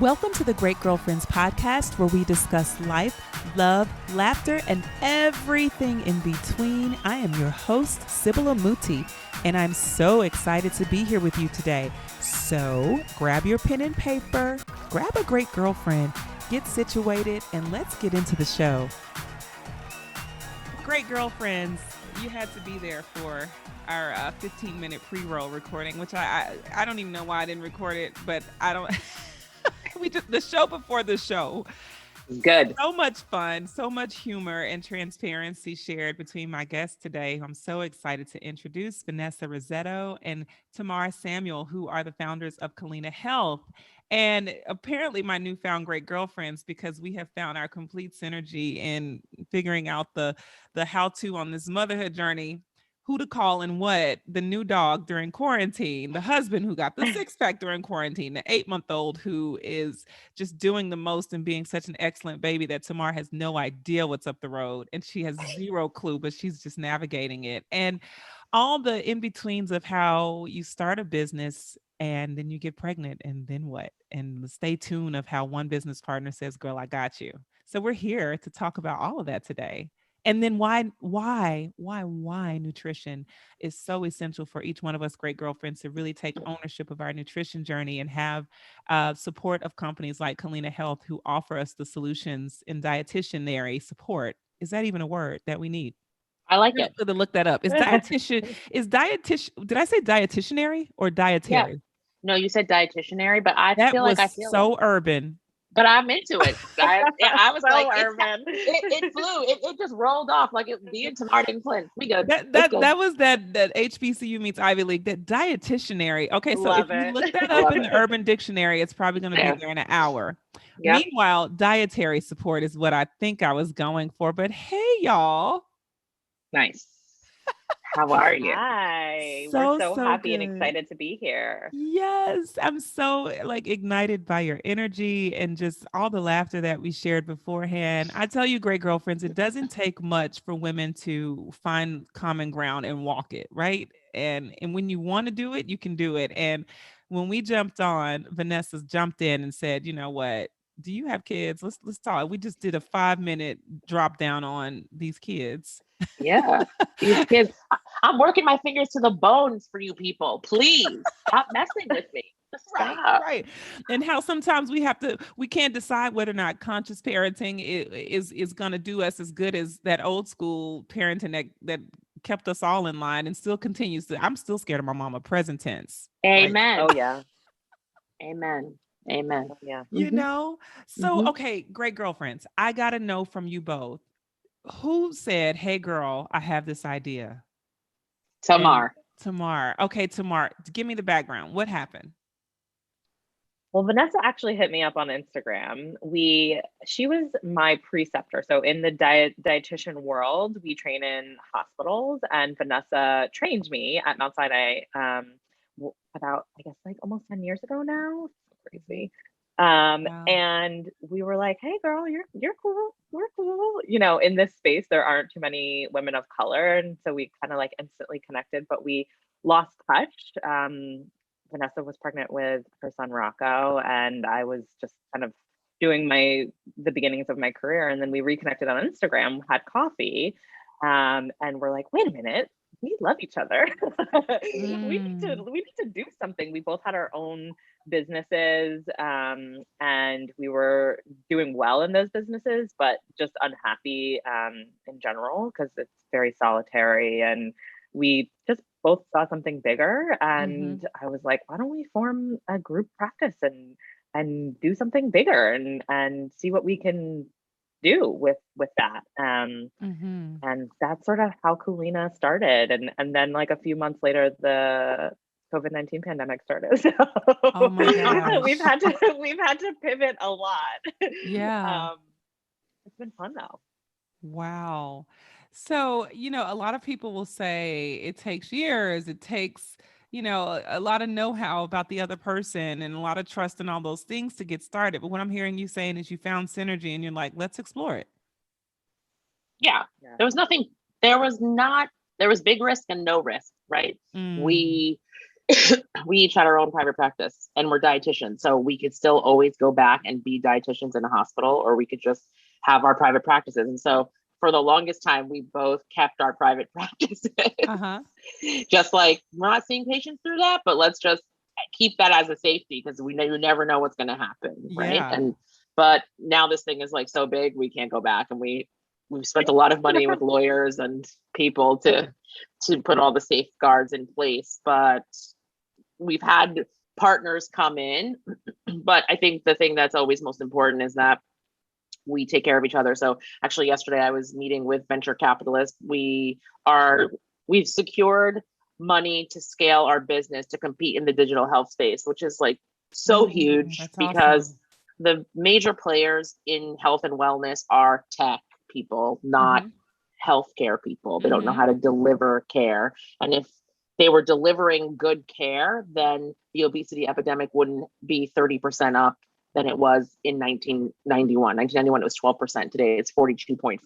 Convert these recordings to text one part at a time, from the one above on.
Welcome to the Great Girlfriends podcast, where we discuss life, love, laughter, and everything in between. I am your host, Sybil, and I'm so excited to be here with you today. So grab your pen and paper, grab a great girlfriend, get situated, and let's get into the show. Great girlfriends, you had to be there for our 15-minute pre-roll recording, which I don't even know why I didn't record it, but I don't... We did the show before the show. Good. So much fun, so much humor and transparency shared between my guests today. I'm so excited to introduce Vanessa Rissetto and Tamar Samuel, who are the founders of Culina Health. And apparently my newfound great girlfriends, because we have found our complete synergy in figuring out the how-to on this motherhood journey. Who to call and what, the new dog during quarantine, the husband who got the six-pack during quarantine, the 8-month-old who is just doing the most and being such an excellent baby that Tamar has no idea what's up the road. And she has zero clue, but she's just navigating it. And all the in-betweens of how you start a business and then you get pregnant and then what? And stay tuned of how one business partner says, girl, I got you. So we're here to talk about all of that today. And then why nutrition is so essential for each one of us great girlfriends to really take ownership of our nutrition journey and have support of companies like Culina Health, who offer us the solutions in dietitianary support. Is that even a word that we need? I like it. To look that up. Did I say dietitianary or dietary? Yeah. No, you said dietitianary, but I That feel was like I feel so it. urban. But I'm into it. I was So like, urban. it flew. It just rolled off like it me and Tamar didn't flinch. We good. That was that HBCU meets Ivy League, that dietitianary. Okay, so Love if you it. look that up in the Urban Dictionary, it's probably going to be there in an hour. Yep. Meanwhile, dietary support is what I think I was going for. But hey, y'all. Nice. How are you? Hi. We're so happy and excited to be here. Yes, I'm so ignited by your energy and just all the laughter that we shared beforehand. I tell you, great girlfriends, it doesn't take much for women to find common ground and walk it, right? And when you want to do it, you can do it. And when we jumped on, Vanessa jumped in and said, you know what? Do you have kids? Let's talk. We just did a 5-minute drop down on these kids. Yeah. These kids, I'm working my fingers to the bones for you people. Please stop messing with me. Stop. Right. And how sometimes we can't decide whether or not conscious parenting is going to do us as good as that old school parenting that kept us all in line and still continues to. I'm still scared of my mama, present tense. Amen. Oh, yeah. Amen. Amen. Yeah. You know? So, okay, great girlfriends. I got to know from you both, who said, hey, girl, I have this idea? Tamar. Tamar. Okay, Tamar, give me the background. What happened? Well, Vanessa actually hit me up on Instagram. She was my preceptor. So in the dietitian world, we train in hospitals, and Vanessa trained me at Mount Sinai about, I guess, like almost 10 years ago now. Crazy. Wow. And we were like, hey girl, you're cool. We're cool. You know, in this space, there aren't too many women of color. And so we kind of like instantly connected, but we lost touch. Vanessa was pregnant with her son Rocco, and I was just kind of doing the beginnings of my career. And then we reconnected on Instagram, had coffee, and we're like, wait a minute, we love each other. We need to do something. We both had our own businesses, and we were doing well in those businesses, but just unhappy in general, because it's very solitary, and we just both saw something bigger. And I was like, why don't we form a group practice and do something bigger and see what we can do with that. And that's sort of how Culina started. And then like a few months later, the COVID-19 pandemic started. So oh my gosh. we've had to pivot a lot. Yeah. It's been fun though. Wow. So, a lot of people will say it takes years, it takes, a lot of know-how about the other person and a lot of trust and all those things to get started. But what I'm hearing you saying is you found synergy and you're like, let's explore it. Yeah. There was big risk and no risk, right? We we each had our own private practice, and we're dietitians. So we could still always go back and be dietitians in a hospital, or we could just have our private practices. And so for the longest time, we both kept our private practices. Uh-huh. Just like, we're not seeing patients through that, but let's just keep that as a safety, because we know you never know what's going to happen. Right. Yeah. But now this thing is like so big, we can't go back. And we've spent a lot of money with lawyers and people to put all the safeguards in place. But we've had partners come in. But I think the thing that's always most important is that we take care of each other. So actually yesterday I was meeting with venture capitalists. We've secured money to scale our business to compete in the digital health space, which is like so huge. That's because awesome. the major players in health and wellness are tech people, not healthcare people. They don't know how to deliver care. And if they were delivering good care, then the obesity epidemic wouldn't be 30% up than it was in 1991. 1991, it was 12%. Today, it's 42.4%.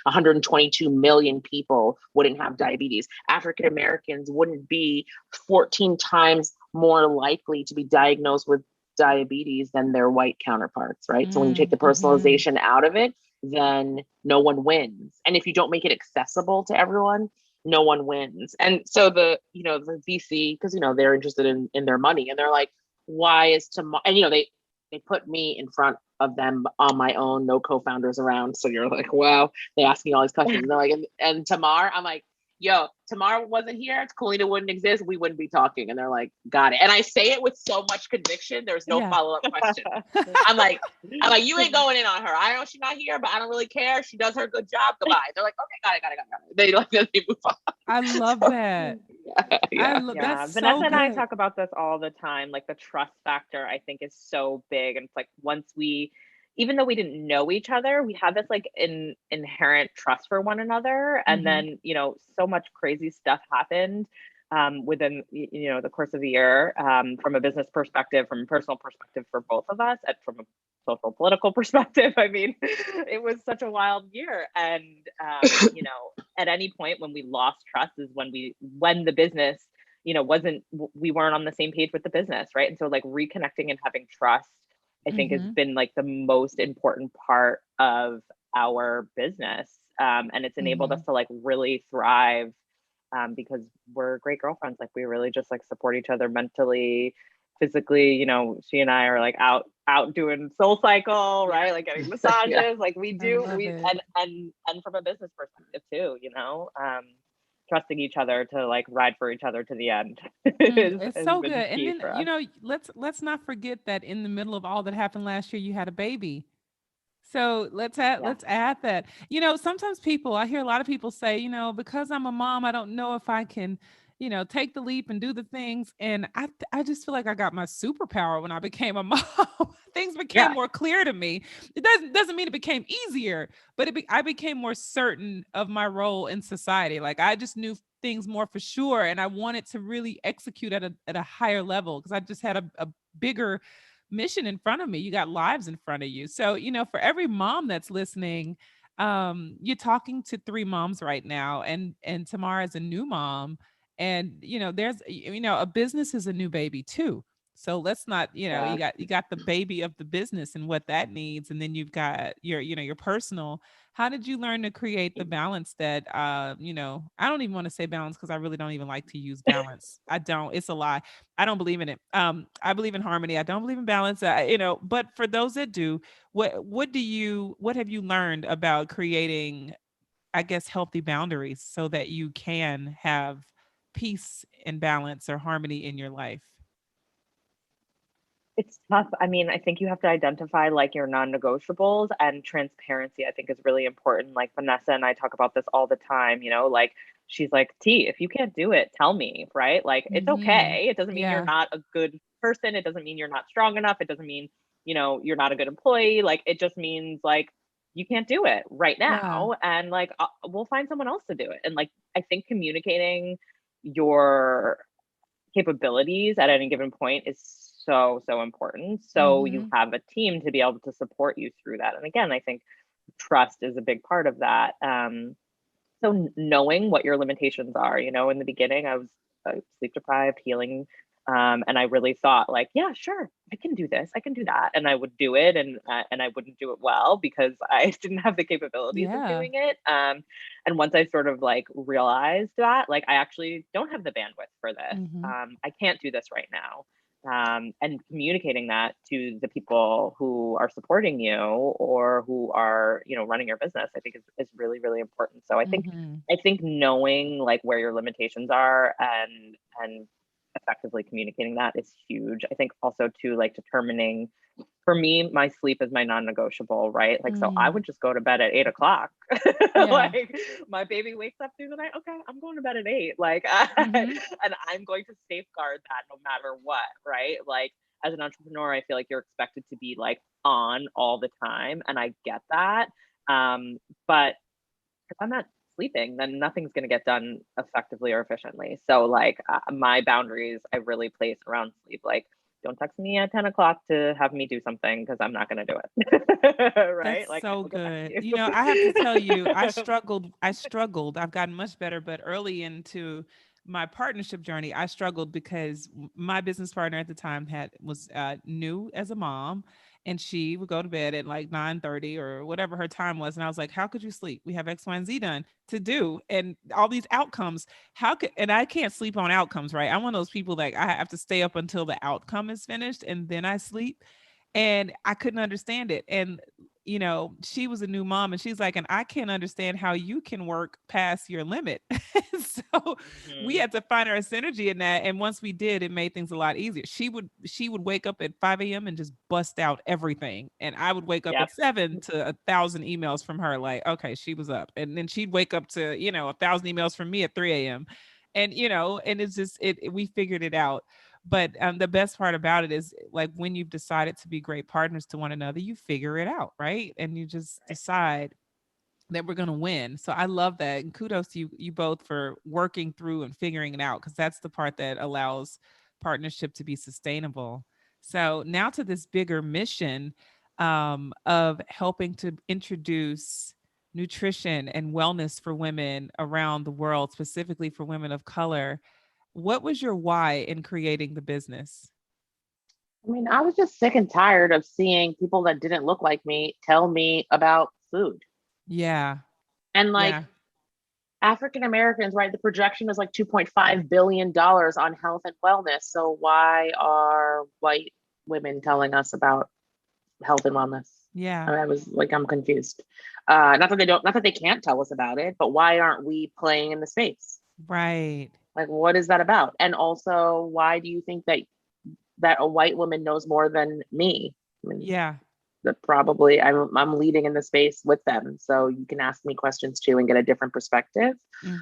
122 million people wouldn't have diabetes. African Americans wouldn't be 14 times more likely to be diagnosed with diabetes than their white counterparts, right? So when you take the personalization out of it, then no one wins. And if you don't make it accessible to everyone, no one wins. And so the VC, because they're interested in their money, and they're like, why is tomorrow? And they put me in front of them on my own, no co-founders around. So you're like, wow, they ask me all these questions. And they're like, and Tamar, I'm like, yo, Tamar wasn't here, Culina wouldn't exist, we wouldn't be talking. And they're like, got it. And I say it with so much conviction, there's no follow-up question. I'm like, you ain't going in on her. I know she's not here, but I don't really care. She does her good job. Goodbye. They're like, okay, got it. They move on. I love that. That's Vanessa so and I good. talk about this all the time. Like, the trust factor, I think, is so big. And it's like, even though we didn't know each other, we had this like inherent trust for one another. And then, so much crazy stuff happened within, the course of the year, from a business perspective, from a personal perspective for both of us, and from a social political perspective. I mean, it was such a wild year. And, at any point when we lost trust is when the business, we weren't on the same page with the business. Right. And so like reconnecting and having trust, I think has been like the most important part of our business. And it's enabled us to like really thrive, because we're great girlfriends. Like, we really just like support each other mentally, physically. She and I are like out doing Soul Cycle, right? Like getting massages, like we do. And from a business perspective too, trusting each other to like ride for each other to the end. It's so good. And then, let's not forget that in the middle of all that happened last year, you had a baby. So let's add that. Sometimes I hear a lot of people say, because I'm a mom, I don't know if I can, take the leap and do the things. And I just feel like I got my superpower when I became a mom. Things became more clear to me. It doesn't mean it became easier, but I became more certain of my role in society. Like, I just knew things more for sure, and I wanted to really execute at a higher level, because I just had a bigger mission in front of me. You got lives in front of you. So, for every mom that's listening, you're talking to 3 moms right now, and Tamar is a new mom, and there's a business is a new baby too. So let's not, you got the baby of the business and what that needs, and then you've got your personal. How did you learn to create the balance that I don't even want to say balance, because I really don't even like to use balance. I don't. It's a lie. I don't believe in it. I believe in harmony. I don't believe in balance. But for those that do, what have you learned about creating, I guess, healthy boundaries so that you can have peace and balance or harmony in your life? It's tough. I mean, I think you have to identify like your non-negotiables, and transparency, I think, is really important. Like, Vanessa and I talk about this all the time, like, she's like, if you can't do it, tell me, right? Like, it's okay. It doesn't mean you're not a good person. It doesn't mean you're not strong enough. It doesn't mean, you're not a good employee. Like, it just means like, you can't do it right now. And like, we'll find someone else to do it. And like, I think communicating your capabilities at any given point is so important. So you have a team to be able to support you through that. And again, I think trust is a big part of that. So knowing what your limitations are, in the beginning, I was sleep deprived, healing. And I really thought like, yeah, sure, I can do this, I can do that. And I would do it, and I wouldn't do it well because I didn't have the capabilities of doing it. And once I sort of like realized that, like, I actually don't have the bandwidth for this. I can't do this right now. And communicating that to the people who are supporting you or who are, you know, running your business, I think is really, really important. So I think knowing like where your limitations are and effectively communicating that is huge. I think also too, like determining, for me, my sleep is my non-negotiable, right? Like, so I would just go to bed at 8 o'clock. Like my baby wakes up through the night. Okay, I'm going to bed at 8. Like, and I'm going to safeguard that no matter what, right? Like as an entrepreneur, I feel like you're expected to be like on all the time. And I get that. But if I'm not sleeping, then nothing's going to get done effectively or efficiently. So like my boundaries, I really place around sleep. Like, don't text me at 10 o'clock to have me do something because I'm not going to do it. Right? That's like, so good. You know, I have to tell you, I struggled. I've gotten much better, but early into my partnership journey, I struggled because my business partner at the time was new as a mom, and she would go to bed at like 9:30 or whatever her time was, and I was like, "How could you sleep? We have X, Y, and Z done to do, and all these outcomes. How could?" And I can't sleep on outcomes, right? I'm one of those people like I have to stay up until the outcome is finished, and then I sleep. And I couldn't understand it. And you know, she was a new mom, and she's like, and I can't understand how you can work past your limit. So we had to find our synergy in that. And once we did, it made things a lot easier. She would wake up at 5 a.m. and just bust out everything. And I would wake up at 7 to 1,000 emails from her, like, okay, she was up. And then she'd wake up to, you know, 1,000 emails from me at 3 a.m. And, you know, and it's just, we figured it out. But the best part about it is like when you've decided to be great partners to one another, you figure it out, right? And you just decide that we're going to win. So I love that. And kudos to you both for working through and figuring it out, because that's the part that allows partnership to be sustainable. So now to this bigger mission of helping to introduce nutrition and wellness for women around the world, specifically for women of color. What was your why in creating the business? I mean, I was just sick and tired of seeing people that didn't look like me tell me about food. Yeah. And like Yeah. African Americans, right? The projection is like $2.5 billion on health and wellness. So why are white women telling us about health and wellness? Yeah. I was like, I'm confused. Not that they can't tell us about it, but why aren't we playing in the space? Right. Like, what is that about? And also, why do you think that a white woman knows more than me? I mean, Yeah. that probably I'm leading in the space with them, so you can ask me questions too and get a different perspective.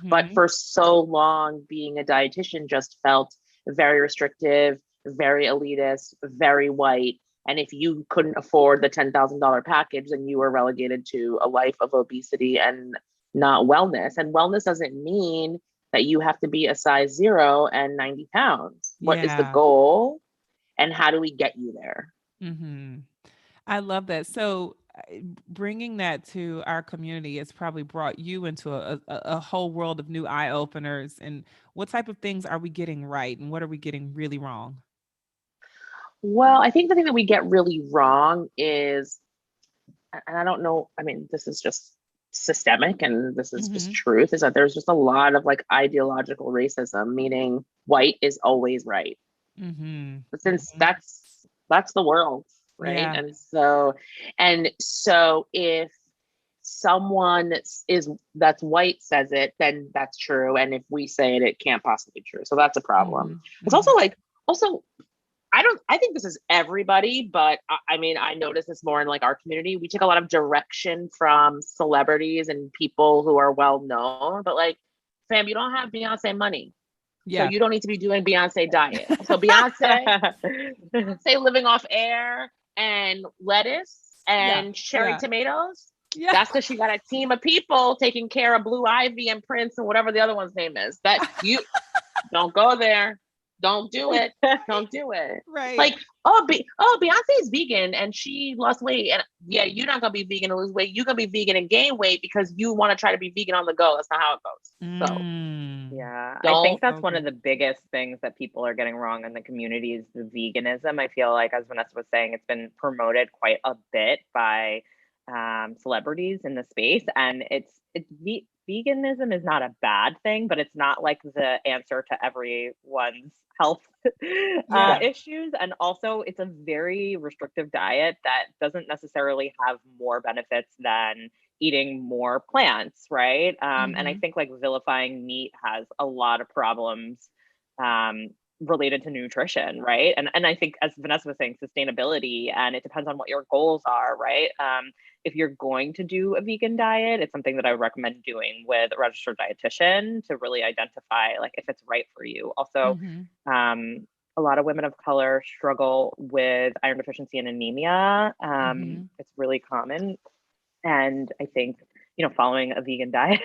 But for so long, being a dietitian just felt very restrictive, very elitist, very white. And if you couldn't afford the $10,000 package, then you were relegated to a life of obesity and not wellness. And wellness doesn't mean that you have to be a size 0 and 90 pounds. What is the Yeah. goal? And how do we get you there? I love that. So bringing that to our community has probably brought you into a whole world of new eye openers. And what type of things are we getting right? And what are we getting really wrong? Well, I think the thing that we get really wrong is, and I don't know, I mean, this is just systemic and this is just truth, is that there's just a lot of like ideological racism, meaning white is always right. But since that's the world, right? Yeah. And so if someone that's white says it, then that's true. And if we say it, it can't possibly be true. So that's a problem. It's also like, I think this is everybody, but I mean, I notice this more in like our community. We take a lot of direction from celebrities and people who are well known, but like, fam, you don't have Beyonce money. So Yeah. you don't need to be doing Beyonce diet. So Beyonce living off air and lettuce and cherry tomatoes. Yeah. That's because she got a team of people taking care of Blue Ivy and Prince and whatever the other one's name is. That you don't go there. Don't do it. Don't do it. Right. Like, Beyonce is vegan and she lost weight. And yeah, you're not gonna be vegan and lose weight. You're gonna be vegan and gain weight because you want to try to be vegan on the go. That's not how it goes. So yeah, I don't. think that's one of the biggest things that people are getting wrong in the community is the veganism. I feel like, as Vanessa was saying, it's been promoted quite a bit by celebrities in the space, and veganism is not a bad thing, but it's not like the answer to everyone's health issues. And also, it's a very restrictive diet that doesn't necessarily have more benefits than eating more plants, right? And I think like vilifying meat has a lot of problems related to nutrition, right? And I think, as Vanessa was saying, sustainability, and it depends on what your goals are, right? If you're going to do a vegan diet, it's something that I would recommend doing with a registered dietitian to really identify like if it's right for you. Also, a lot of women of color struggle with iron deficiency and anemia. It's really common. And I think, following a vegan diet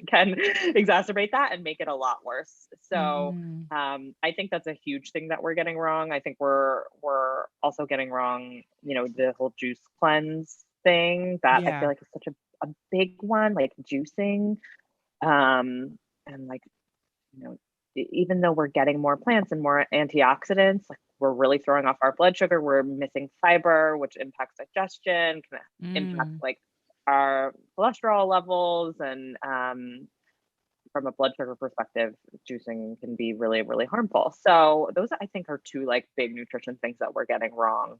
can exacerbate that and make it a lot worse. So I think that's a huge thing that we're getting wrong. I think we're also getting wrong, the whole juice cleanse thing that I feel like is such a big one, like juicing. And like, even though we're getting more plants and more antioxidants, like we're really throwing off our blood sugar. We're missing fiber, which impacts digestion, can impact like our cholesterol levels. And from a blood sugar perspective, juicing can be really, really harmful. So those, I think, are two like big nutrition things that we're getting wrong.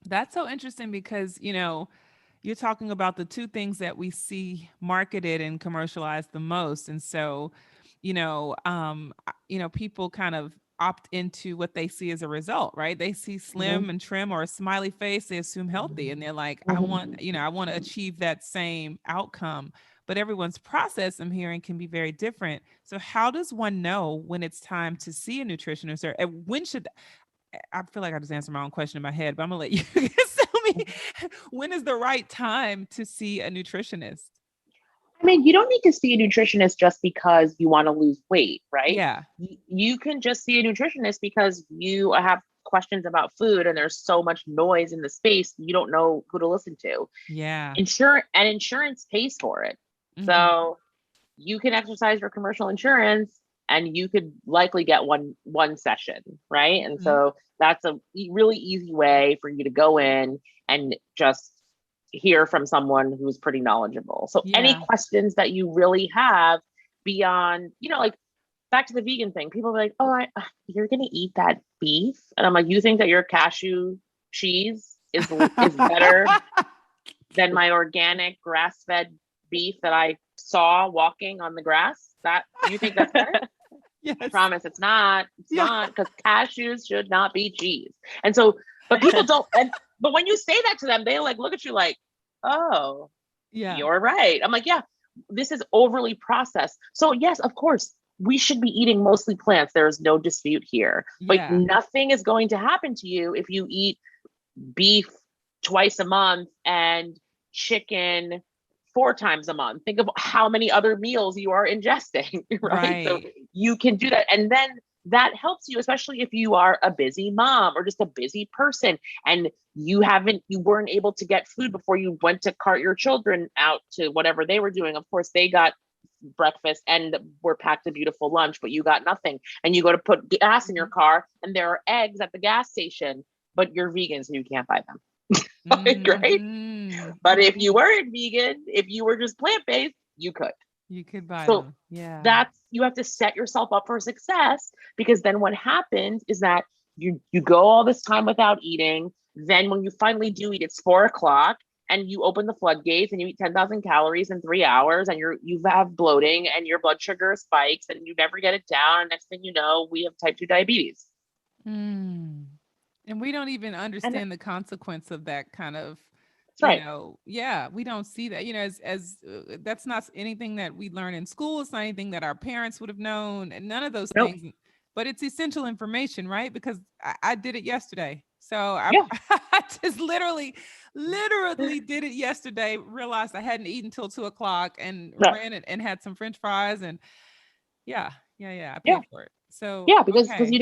That's so interesting because, you're talking about the two things that we see marketed and commercialized the most. And so, people kind of opt into what they see as a result, right? They see slim and trim or a smiley face, they assume healthy, and they're like, I want to achieve that same outcome. But everyone's process, I'm hearing, can be very different. So how does one know when it's time to see a nutritionist, or when should I feel like I just answered my own question in my head, but I'm gonna let you tell me when is the right time to see a nutritionist? I mean, you don't need to see a nutritionist just because you want to lose weight, right? Yeah. You can just see a nutritionist because you have questions about food and there's so much noise in the space, you don't know who to listen to. Yeah. Insurance pays for it. So you can exercise your commercial insurance and you could likely get one session, right? And so that's a really easy way for you to go in and just hear from someone who's pretty knowledgeable. So any questions that you really have beyond, like back to the vegan thing, people are like, oh, you're going to eat that beef? And I'm like, you think that your cashew cheese is better than my organic grass-fed beef that I saw walking on the grass? That you think that's better? Yes. I promise it's not. It's not, because cashews should not be cheese. And so, but people don't. But when you say that to them, they like look at you like, oh, you're right. I'm like, yeah, this is overly processed. So yes, of course, we should be eating mostly plants. There is no dispute here. But nothing is going to happen to you if you eat beef twice a month and chicken 4 times a month. Think of how many other meals you are ingesting, right? So you can do that. And then that helps you, especially if you are a busy mom or just a busy person and you weren't able to get food before you went to cart your children out to whatever they were doing. Of course, they got breakfast and were packed a beautiful lunch, but you got nothing. And you go to put gas in your car and there are eggs at the gas station, but you're vegan, so you can't buy them. Right? But if you weren't vegan, if you were just plant-based, you could. You could buy them. Yeah. You have to set yourself up for success, because then what happens is that you go all this time without eating. Then when you finally do eat, it's 4:00 and you open the floodgates and you eat 10,000 calories in 3 hours and you have bloating and your blood sugar spikes and you never get it down. And next thing you know, we have type 2 diabetes. And we don't even understand the consequence of that kind of, right. We don't see that, as that's not anything that we learn in school. It's not anything that our parents would have known, and none of those things, but it's essential information, right? Because I did it yesterday. So I just literally did it yesterday, realized I hadn't eaten till 2:00 and ran it and had some French fries and I paid for it. So because you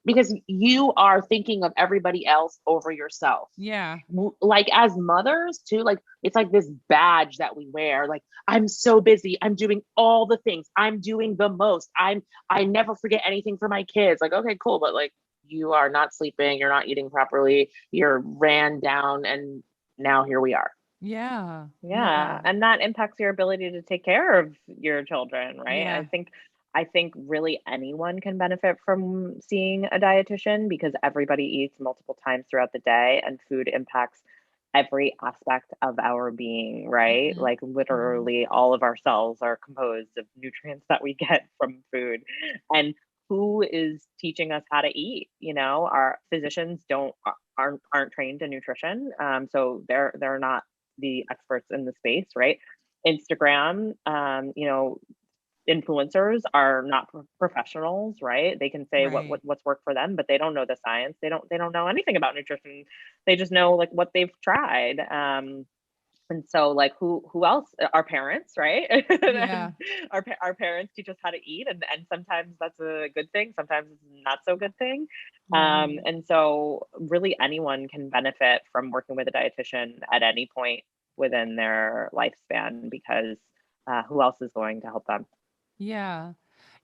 because you are thinking of everybody else over yourself. Yeah. Like as mothers too, like it's like this badge that we wear. Like, I'm so busy. I'm doing all the things. I'm doing the most. I never forget anything for my kids. Like, okay, cool. But like, you are not sleeping. You're not eating properly. You're ran down. And now here we are. Yeah. Yeah, and that impacts your ability to take care of your children, right? Yeah. I think really anyone can benefit from seeing a dietitian because everybody eats multiple times throughout the day and food impacts every aspect of our being, right? Mhm. Like literally all of our cells are composed of nutrients that we get from food. And who is teaching us how to eat? You know, our physicians aren't trained in nutrition. So they're not the experts in the space, right? Instagram, influencers are not professionals, right? They can say Right. what's worked for them, but they don't know the science. They don't know anything about nutrition. They just know like what they've tried. And so like who else? Our parents, right? Yeah. And our parents teach us how to eat, and sometimes that's a good thing, sometimes it's not so good thing. Right. And so really anyone can benefit from working with a dietitian at any point within their lifespan because who else is going to help them? Yeah.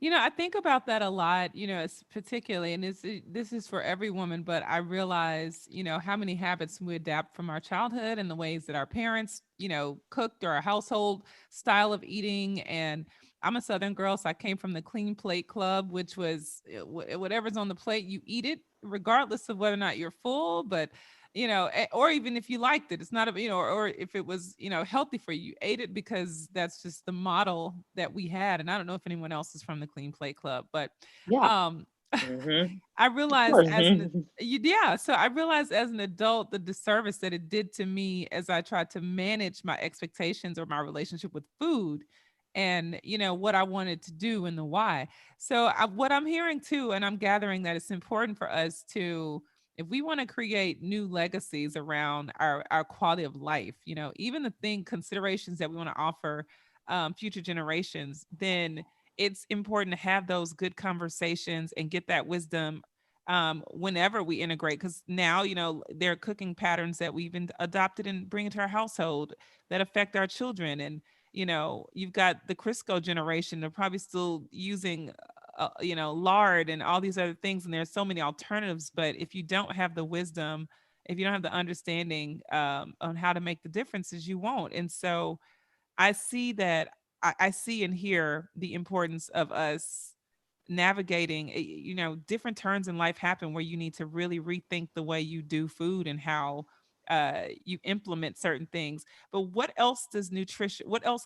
I think about that a lot, it's particularly, and this is for every woman, but I realize, how many habits we adapt from our childhood and the ways that our parents, cooked, or our household style of eating. And I'm a Southern girl, so I came from the clean plate club, which was whatever's on the plate, you eat it, regardless of whether or not you're full. But or even if you liked it, it's not or if it was, healthy for you, you ate it because that's just the model that we had. And I don't know if anyone else is from the Clean Plate Club, but Yeah, um Hmm. I of realized course. so I realized as an adult the disservice that it did to me as I tried to manage my expectations or my relationship with food, and what I wanted to do and the why. So what I'm hearing too, and I'm gathering that it's important for us to, if we want to create new legacies around our quality of life, even the considerations that we want to offer future generations, then it's important to have those good conversations and get that wisdom whenever we integrate, because now there are cooking patterns that we've adopted and bring into our household that affect our children. And you've got the Crisco generation, they're probably still using lard and all these other things, and there's so many alternatives. But if you don't have the wisdom, if you don't have the understanding on how to make the differences, you won't. And so I see that, I see and hear the importance of us navigating, different turns in life happen where you need to really rethink the way you do food and how you implement certain things. But what else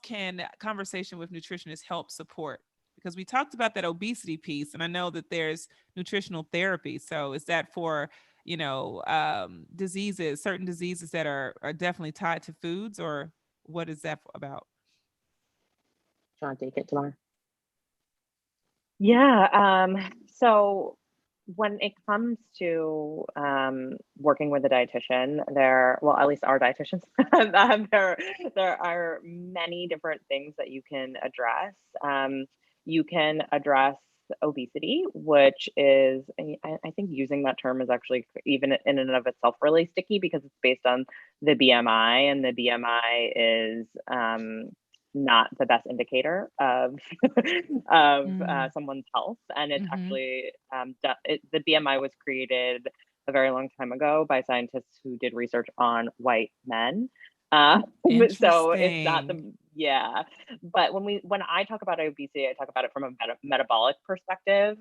can conversation with nutritionists help support? Because we talked about that obesity piece, and I know that there's nutritional therapy. So is that for, certain diseases that are definitely tied to foods, or what is that about? Trying to take it tomorrow. Yeah. So when it comes to working with a dietitian, well, at least our dietitians, there are many different things that you can address. You can address obesity, which is, I think using that term is actually even in and of itself really sticky because it's based on the BMI, and the BMI is not the best indicator of Mm. someone's health. And it's Mhm. actually the BMI was created a very long time ago by scientists who did research on white men. Uh, so it's not Interesting. the yeah. But when I talk about obesity, I talk about it from a metabolic perspective.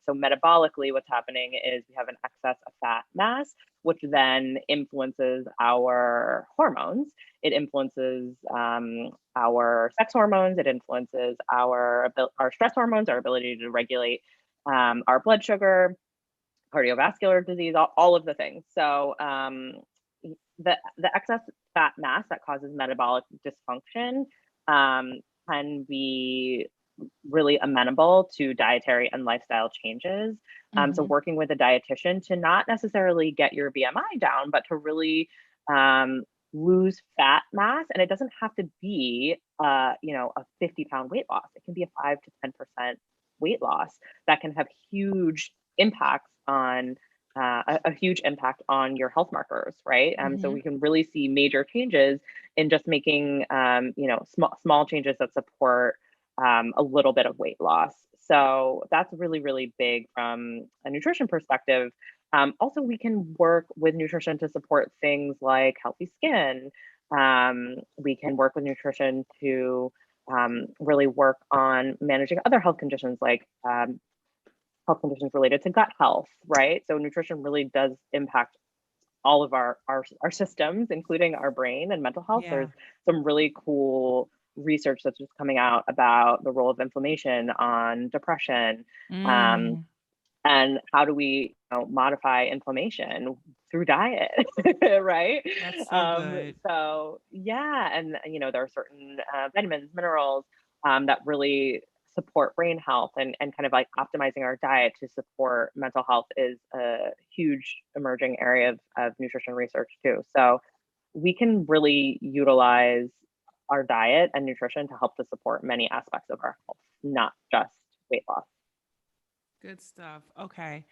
So metabolically, what's happening is we have an excess of fat mass, which then influences our hormones. It influences our sex hormones. It influences our stress hormones, our ability to regulate our blood sugar, cardiovascular disease, all of the things. So the excess fat mass that causes metabolic dysfunction can be really amenable to dietary and lifestyle changes. So Mhm. working with a dietitian to not necessarily get your BMI down, but to really um, lose fat mass. And it doesn't have to be, a 50-pound weight loss. It can be a 5 to 10% weight loss that can have huge impacts on a huge impact on your health markers, right? So we can really see major changes in just making, small changes that support a little bit of weight loss. So that's really, really big from a nutrition perspective. Also, we can work with nutrition to support things like healthy skin. We can work with nutrition to really work on managing other health conditions like health conditions related to gut health, right? So nutrition really does impact all of our systems, including our brain and mental health. Yeah. There's some really cool research that's just coming out about the role of inflammation on depression. And how do we modify inflammation through diet, right? That's so good. So yeah, and there are certain vitamins, minerals that really support brain health, and kind of like optimizing our diet to support mental health is a huge emerging area of nutrition research too. So we can really utilize our diet and nutrition to help to support many aspects of our health, not just weight loss. Good stuff. Okay.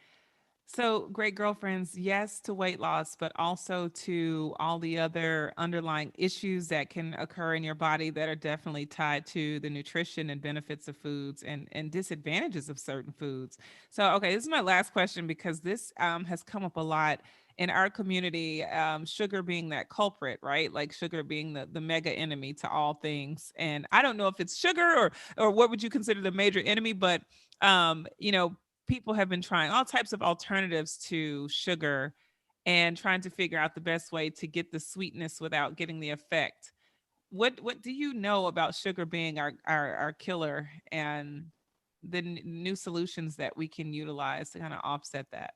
So, great girlfriends, yes to weight loss, but also to all the other underlying issues that can occur in your body that are definitely tied to the nutrition and benefits of foods and disadvantages of certain foods. So, okay, this is my last question because this has come up a lot in our community, sugar being that culprit, right? Like sugar being the mega enemy to all things. And I don't know if it's sugar or what would you consider the major enemy, but people have been trying all types of alternatives to sugar and trying to figure out the best way to get the sweetness without getting the effect. What do you know about sugar being our killer and the new solutions that we can utilize to kind of offset that?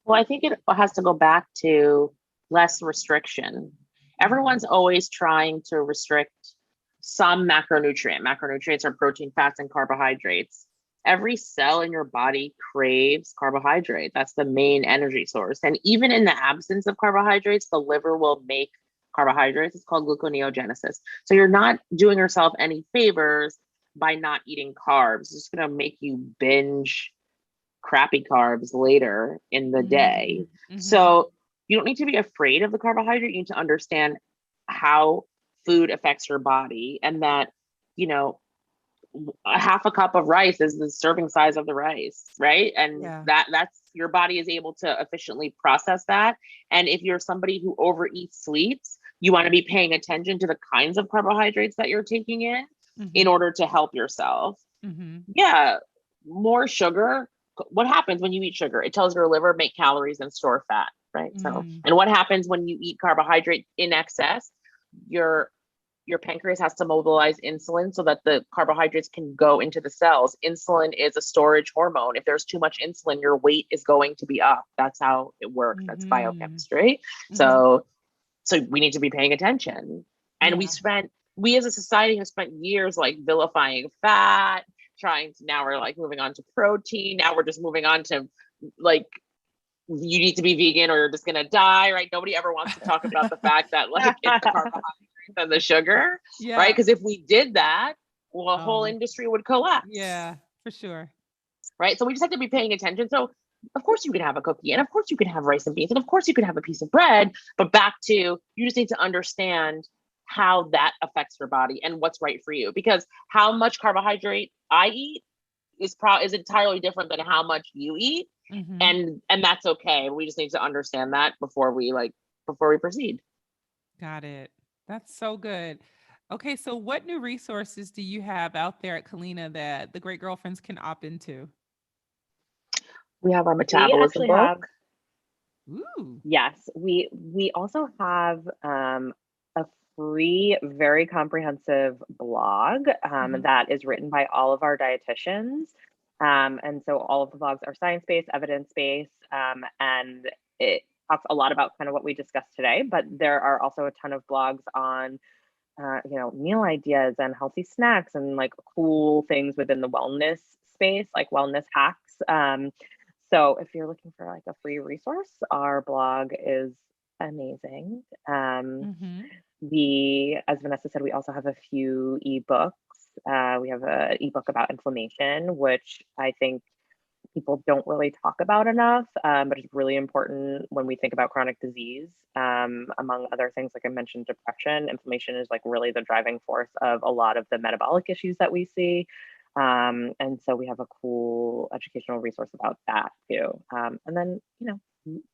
Well, I think it has to go back to less restriction. Everyone's always trying to restrict some macronutrient. Macronutrients are protein, fats, and carbohydrates. Every cell in your body craves carbohydrate. That's the main energy source. And even in the absence of carbohydrates, the liver will make carbohydrates. It's called gluconeogenesis. So you're not doing yourself any favors by not eating carbs. It's just going to make you binge crappy carbs later in the day. So you don't need to be afraid of the carbohydrate. You need to understand how food affects your body, and that, a half a cup of rice is the serving size of the rice, right? And that's your body is able to efficiently process that. And if you're somebody who overeats sweets, you want to be paying attention to the kinds of carbohydrates that you're taking in order to help yourself. Yeah, more sugar. What happens when you eat sugar? It tells your liver make calories and store fat, right? So, and what happens when you eat carbohydrate in excess? Your pancreas has to mobilize insulin so that the carbohydrates can go into the cells. Insulin is a storage hormone. If there's too much insulin, your weight is going to be up. That's how it works. That's biochemistry. So we need to be paying attention. And we as a society have spent years like vilifying fat, now we're like moving on to protein. Now we're just moving on to like, you need to be vegan or you're just going to die, right? Nobody ever wants to talk about the fact that like it's the carbohydrates and the sugar, right? Because if we did that, well, the whole industry would collapse. Yeah, for sure. Right. So we just have to be paying attention. So of course you can have a cookie, and of course you can have rice and beans, and of course you can have a piece of bread, but back to, you just need to understand how that affects your body and what's right for you, because how much carbohydrate I eat is entirely different than how much you eat. And that's okay. We just need to understand that before we proceed. Got it. That's so good. Okay, so what new resources do you have out there at Culina that the great girlfriends can opt into? We have our We metabolism actually book. have, Ooh. yes, we also have a free, very comprehensive blog that is written by all of our dietitians. And so all of the blogs are science-based, evidence-based, and it talks a lot about kind of what we discussed today, but there are also a ton of blogs on meal ideas and healthy snacks and like cool things within the wellness space, like wellness hacks. So if you're looking for like a free resource, our blog is amazing. As Vanessa said, we also have a few ebooks. We have an ebook about inflammation, which I think people don't really talk about enough, but it's really important when we think about chronic disease. Among other things, like I mentioned, depression, inflammation is like really the driving force of a lot of the metabolic issues that we see. And so we have a cool educational resource about that too. And then,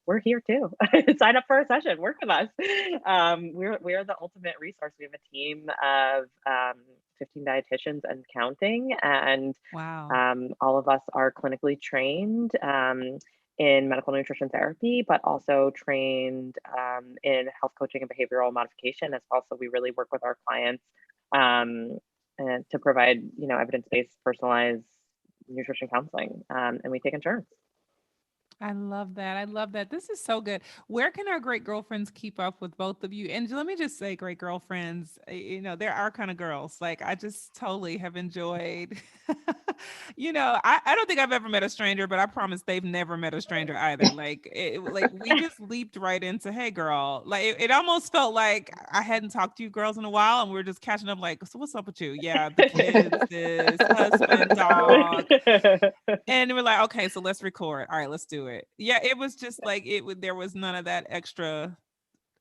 we're here too. Sign up for a session, work with us. We're the ultimate resource. We have a team of 15 dietitians and counting, and Wow. all of us are clinically trained in medical nutrition therapy, but also trained in health coaching and behavioral modification as well. So we really work with our clients and to provide, evidence-based, personalized nutrition counseling, and we take insurance. I love that. I love that. This is so good. Where can our great girlfriends keep up with both of you? And let me just say, great girlfriends, they're our kind of girls. Like, I just totally have enjoyed. I don't think I've ever met a stranger, but I promise they've never met a stranger either. Like we just leaped right into, hey, girl. Like, it almost felt like I hadn't talked to you girls in a while, and we are just catching up. Like, so what's up with you? Yeah, the kids, this husband, dog. And we're like, okay, so let's record. All right, let's do it. Yeah, it was just like there was none of that extra.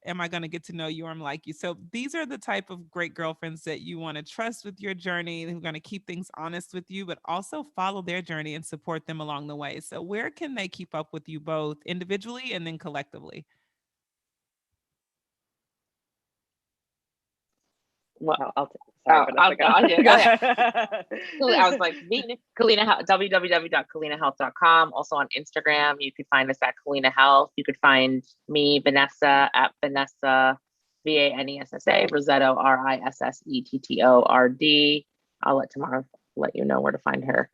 Am I going to get to know you or I'm like you? So these are the type of great girlfriends that you want to trust with your journey, who are going to keep things honest with you, but also follow their journey and support them along the way. So where can they keep up with you both individually and then collectively? Well, Oh, Vanessa, go. I'll do it. Oh, Yeah. I was like, Culina Health, www.culinahealth.com. Also on Instagram, you could find us at Culina Health. You could find me, Vanessa, at Vanessa, Vanessa, Rissetto, Rissettord. I'll let Tamar let you know where to find her.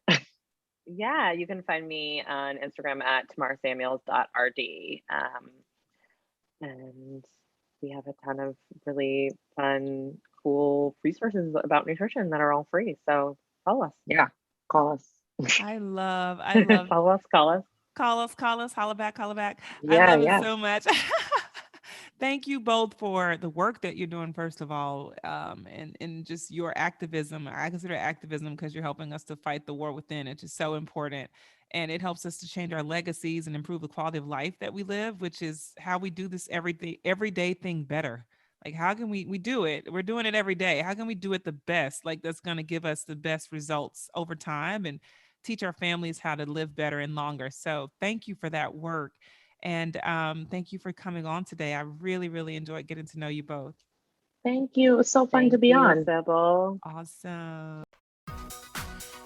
Yeah, you can find me on Instagram at tamarsamuels.rd. And we have a ton of really fun, cool resources about nutrition that are all free. So follow us. Yeah, call us. I love Follow us, call us. call us, holla back, holla back. I Yeah, love it yeah. so much. Thank you both for the work that you're doing, first of all, and just your activism. I consider activism because you're helping us to fight the war within. It's just so important. And it helps us to change our legacies and improve the quality of life that we live, which is how we do this everyday thing better. Like, how can we do it? We're doing it every day. How can we do it the best? Like, that's going to give us the best results over time and teach our families how to live better and longer. So thank you for that work. And thank you for coming on today. I really, really enjoyed getting to know you both. Thank you. It was so fun to Thank be you, on. Sybil. Awesome.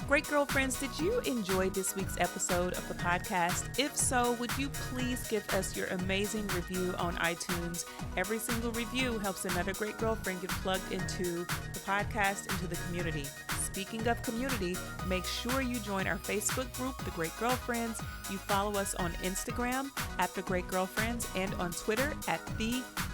Great girlfriends, did you enjoy this week's episode of the podcast? If so, would you please give us your amazing review on iTunes? Every single review helps another great girlfriend get plugged into the podcast, into the community. Speaking of community, make sure you join our Facebook group, The Great Girlfriends. You follow us on Instagram at The Great Girlfriends and on Twitter at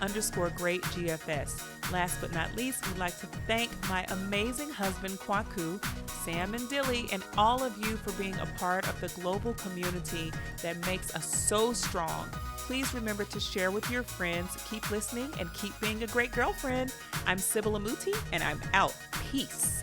_great_GFS. Last but not least, we'd like to thank my amazing husband, Kwaku, Sam and Dilly, and all of you for being a part of the global community that makes us so strong. Please remember to share with your friends. Keep listening and keep being a great girlfriend. I'm Sybil Amuti, and I'm out. Peace.